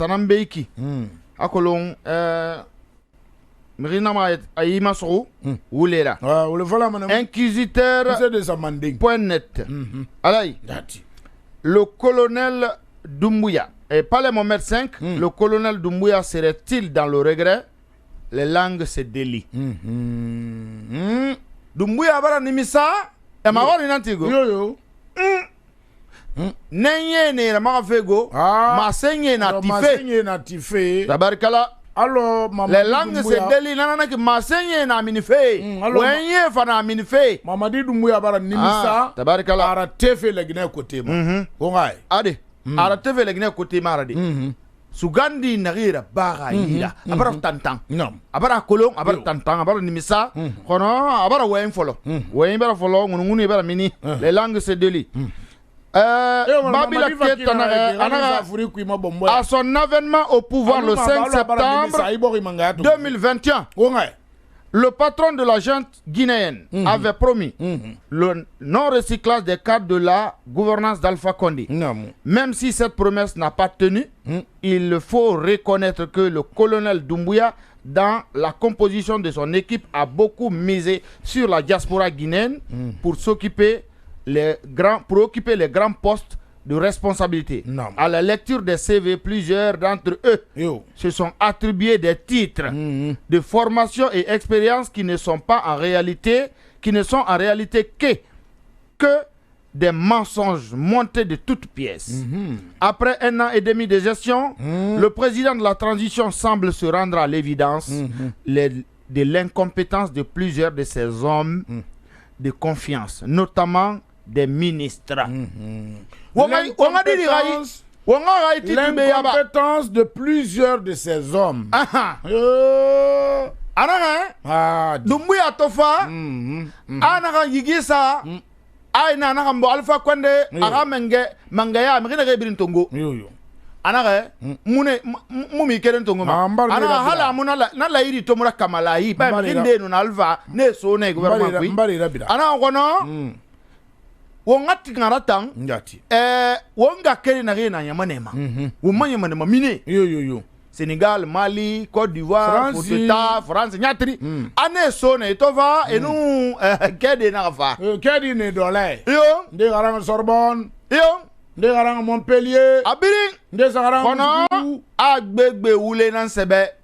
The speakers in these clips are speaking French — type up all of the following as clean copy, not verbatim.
Sanambeiki. Akolon Mrinama Aïma Soro Oulera. Inquisiteur.net. Le colonel Doumbouya. Et pas les Mohamed V, le colonel Doumbouya serait-il dans le regret? Les langues se délient. Doumbouya bara nimisa. Et ma voix n'antigo. Nenye ne rama fego ma senye na tifé tabarkala alors les langues se délient nanana ki ma senye na minife wenye fana minife Mamadi Doumbouya bara nimisa tabarkala ara tefe legine côté ma ngai ade ara tefe legine côté ma rade sugandi nagira bara yida abara tantan abara kolon abara tantan abara nimisa kono abara wen folo wen bara folo ngunu bara mini les langues se délient. Babila à son avènement au pouvoir le 5 septembre 2021, le patron de la junte guinéenne avait promis le non-recyclage des cadres de la gouvernance d'Alpha Condé. Même si cette promesse n'a pas tenu, il faut reconnaître que le colonel Doumbouya, dans la composition de son équipe, a beaucoup misé sur la diaspora guinéenne pour occuper les grands postes de responsabilité. À la lecture des CV, plusieurs d'entre eux se sont attribués des titres de formation et expérience qui ne sont en réalité que des mensonges montés de toutes pièces. Après 1 an et demi de gestion, le président de la transition semble se rendre à l'évidence de l'incompétence de plusieurs de ces hommes de confiance, notamment des ministres. L'incompétence de plusieurs de ces hommes. Doumbouya tofa anaka yigisa aina anaka mbo Alpha Condé aga mangaya mengena rebirin tongo anaka mumi keren tongo ma anaka hala muna na la iri tomura kamala yi ba minde no Alpha ne so ne gouvernement ko anaka kono wongati ngaratang wonga keri na rena nyamanema womanya manema mine Sénégal, Mali, Côte d'Ivoire, France, Nyatri. Ane sone etova et nous kedi na fa. Kedi ne dole. Yo, de garang Sorbonne. Yo, de garang Montpellier. Abiring de garang kono agbegbe wule nan sebe.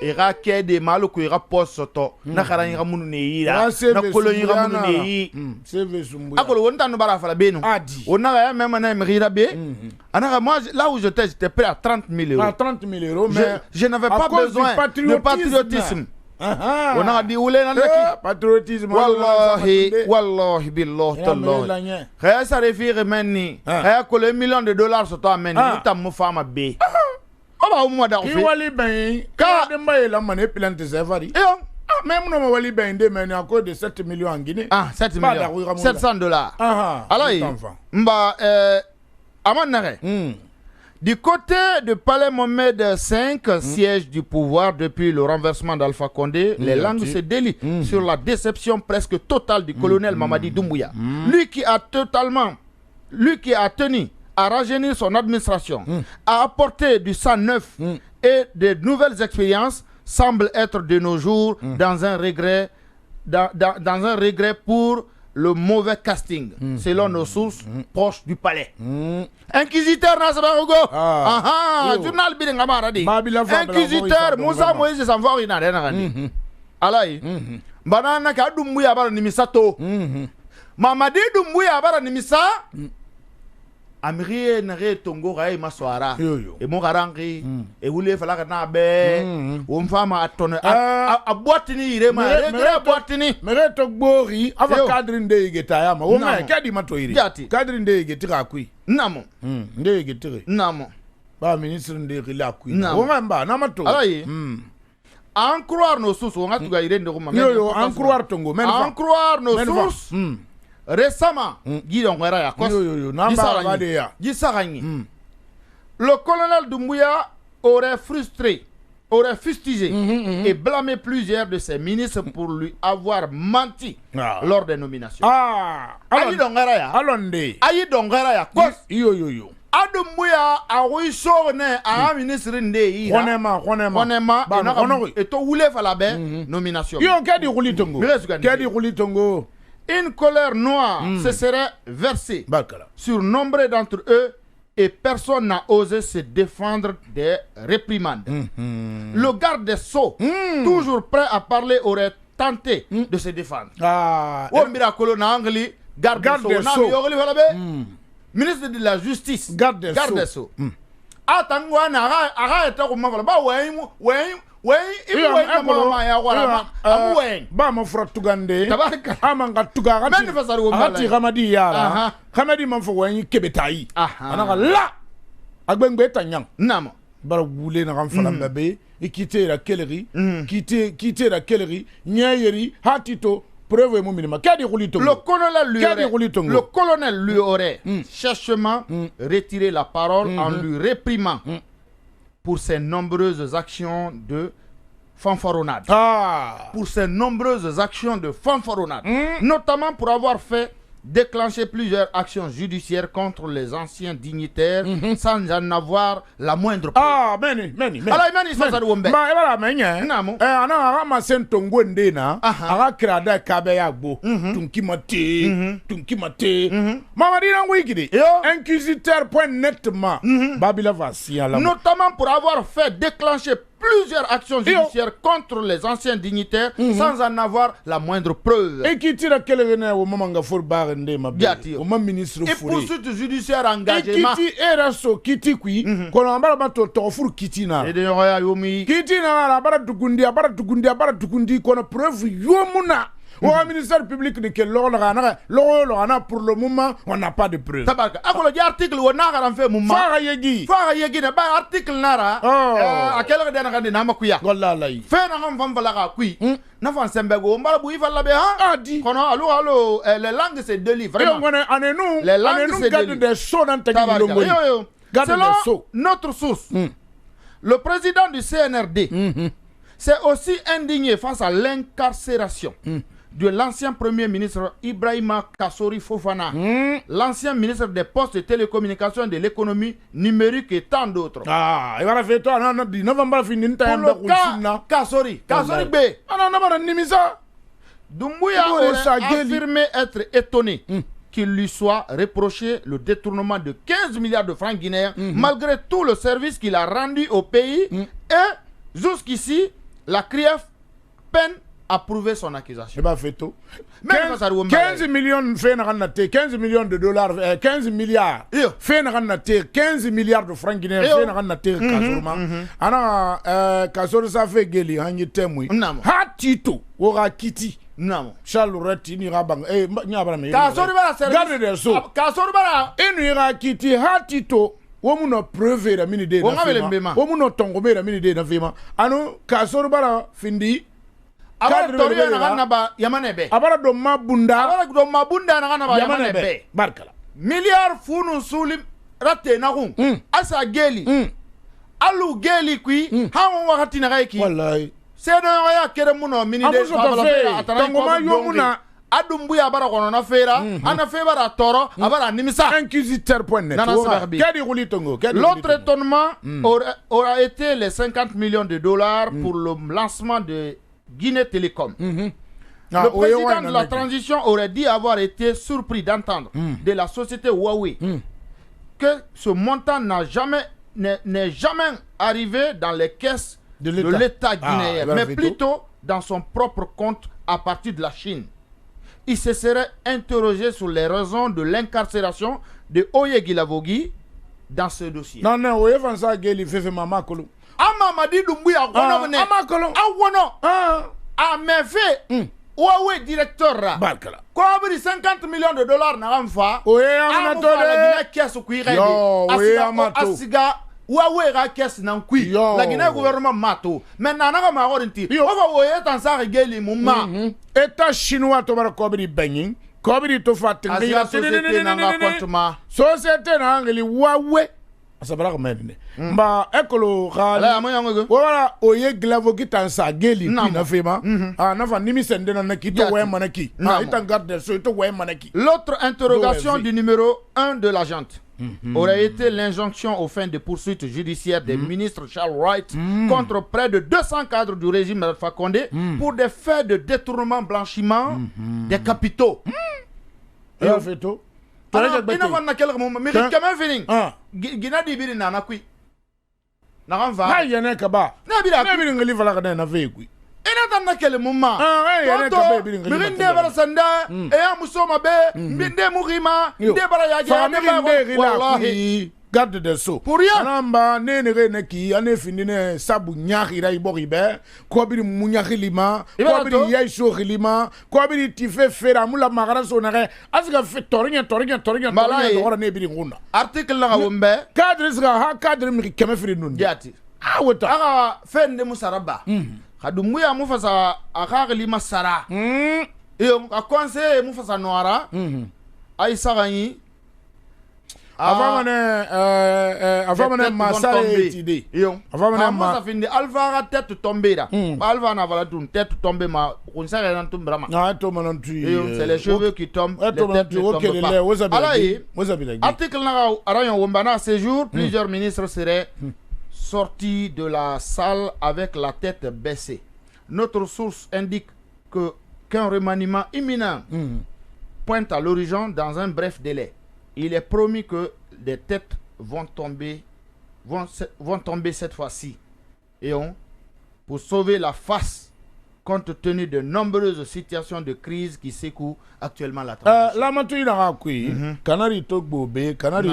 Ira kedi malo ko ira posoto. Na garang ira munu ne yira. Na kolon ira munu ne yi. CV Sumbuya. Akolo wonta no bara fala beno. Adi. On a même na mrira be. Moi, là où j'étais prêt à 30 000 euros. À 30 000 euros, mais je n'avais pas besoin de patriotisme. On a dit, patriotisme. Wallahi, billah, tallah. Rien ça refire meni. Rien que les millions de dollars sur toi meni. Nous t'as mon femme bé. Oh bah au mois d'avril. Il wali ben. Quand demba la mané plante zevari. Même non wali ben de meni à cause de 7 millions en Guinée. 7 millions. 700 dollars. Alors, mba du côté de Palais Mohamed V, siège du pouvoir depuis le renversement d'Alpha Condé, les langues se délient sur la déception presque totale du colonel Mamadi Doumbouya. Lui qui a tenu à rajeunir son administration, à apporter du sang neuf et de nouvelles expériences, semble être de nos jours dans un regret pour le mauvais casting, selon nos sources proches du palais. Inquisiteur Nasabarugo, journal Biringamaradi, Inquisiteur Moussa Moïse Sanvori Nadenarani. Alaï, Banana Kadumbuya Baranimisato, Mamadi Dumbuya Baranimisa, Amrie Nare Tongo Rai Maswara, et Mogarangi, et Woulé Falakana Be, Umfama Atone, a Boitini, Rema, Boitini, Mereto Bori, Ava Cadrin de Getayama, Oma, Cadimatoiri, Cadrin de Getiraqui, Namo, de Getiri, Namo, Ba ministre de Rilaqui, Omamba, Namato, en croire nos sources, on a tout gagné de Roma, en croire Tongo, en croire nos sources. Récemment, le colonel Doumbouya aurait fustigé et blâmé plusieurs de ses ministres pour lui avoir menti lors des nominations. Adumbuya a Ruissorne a ministre Ndei. Honema, et to Oule Falabe, nomination. Une colère noire se serait versée sur nombre d'entre eux et personne n'a osé se défendre des réprimandes. Le garde des Sceaux, toujours prêt à parler, aurait tenté de se défendre. Garde des Sceaux. Ministre de la Justice, garde des Sceaux. Atangwana ara etako mafala ba ba mo fratugande amanga tugara ati ramadi yara kamedi man fo wen kebetai anaka la agbengbe tanyang nam bara wule na ramfala mbabe ikite la kelerie kite la kelerie nyayeri hatito. Le colonel lui aurait cherchement retiré la parole en lui réprimant pour ses nombreuses actions de fanfaronnade. Pour ses nombreuses actions de fanfaronnade. Notamment pour avoir fait déclencher plusieurs actions judiciaires contre les anciens dignitaires sans en avoir la moindre preuve. Notamment pour avoir fait déclencher plusieurs actions judiciaires contre les anciens dignitaires sans en avoir la moindre preuve. Et qui tire au moment où ministre et poursuite judiciaire engagement. Et qui eraso kiti kui kolamba bato tofur kitina. Et de roya yomi. Kitina la bara tukundi kono preuve yomuna. Au ministère public de quel pour le moment on n'a pas de preuve. Tabaka akolo di article wona garan fe mumma. Fara yegi na ba article nara akela de na na makuya. Wallahi. Fe na ngam fam balaga kui. Na fan sembego mbala bu ifalla be ha. Adi. Kono allo les langues c'est deux livres vraiment. Les langues c'est deux livres. Selon notre source, le président du CNRD s'est aussi indigné face à l'incarcération de l'ancien premier ministre Ibrahima Kassori Fofana, l'ancien ministre des Postes et Télécommunications, de l'économie numérique et tant d'autres. Pour le cas Kassori B, Doumbouya aurait affirmé être étonné qu'il lui soit reproché le détournement de 15 milliards de francs guinéens malgré tout le service qu'il a rendu au pays et jusqu'ici, la CRIEF peine à prouver son accusation. 15 millions de 15 millions de dollars, 15 milliards. 15 milliards de francs guinéens. Kasoro ça fait geli hanyi temui. Hatito ora kiti. Non. Charles Reti ni rabang Kasoro bara garde des Sceaux. Kasoro bara ira kiti hatito. Womuno preuve la mini de na fima. Womuno tongome la mini de na fima. Anu Kasoro bara findi. Abara toriya na ganna ba yamanebe. Abara do mabunda. Na ganna ba yamanebe. Barkala. Milliard funu sulim rate na gun. Asa geli. Alu geli kui. Hawo wakati na gaiki. Wallahi. Sedo ya kere muno mini de babala atana tongoma yomuna. Adumbuya abara kono na fera. Ana fera toro. Abara nimisa. Inquisiteur.net. L'autre étonnement aura été les 50 millions de dollars pour le lancement de Guinée Télécom. Le président de la transition aurait dit avoir été surpris d'entendre de la société Huawei que ce montant n'est jamais arrivé dans les caisses de l'État guinéen, mais plutôt dans son propre compte à partir de la Chine. Il se serait interrogé sur les raisons de l'incarcération de Oye Guilavogui dans ce dossier. Non, Oye Vansa Geli fait Mama Kolo. Amamadi Doumbouya mais fait Huawei directeur ra quoi 50 millions de dollars na ramfa la caisse kui asiga Huawei ra caisse nan kui la Guinée gouvernement mato mais nana ma orinti o va Oye tan sa geli mumma état chinois to bar kobri benyin kobri to fatin société na ngeli Huawei asabara komene mba ekolo ala amanyango wala Oye Guilavogui tansa geli na fema na fa nimi sende na kito we manaki itan garde so to we manaki. L'autre interrogation du numéro 1 de l'agente aurait été l'injonction aux fins de poursuites judiciaires des ministres Charles Wright contre près de 200 cadres du régime Alpha Condé pour des faits de détournement, blanchiment des capitaux. Et on fait tout. Alors, il n'a pas quel moment, mais quand même fini. Guinée d'Ibiri n'a pas eu. N'a pas va. Il y en a kaba. N'a pas eu un livre là qu'on a fait. Il n'a pas quel moment. Mirinde barasanda, et Musoma be, Minde Mourima, Minde Barayagi, Wallahi. Garde des sceaux. Pour rien. Namba nene neki ane finine sabu nyaki rai boribe ko biri munyaki lima ko biri yaisho lima ko biri tife fera mula magara so nare asga fe torinya dora ne biri ngunda article la wombe cadre sga ha cadre mi keme firi nun jati wota aga fende musaraba hadu muya mufasa akha lima sara iyo akonse mufasa noara ay sagani avant masale idée avant ma fin alva tête tombée là alva na vala une tête tombée ma on sait rien tout brama c'est les cheveux qui tombent les têtes ne tombent pas. Article na arayon wombana ce jour plusieurs ministres seraient sortis de la salle avec la tête baissée. Notre source indique qu'un remaniement imminent pointe à l'horizon dans un bref délai. Il est promis que des têtes vont tomber cette fois-ci. Et pour sauver la face, compte tenu de nombreuses situations de crise qui secouent actuellement la transition. La matu ina kui, kanari togbo be, kanari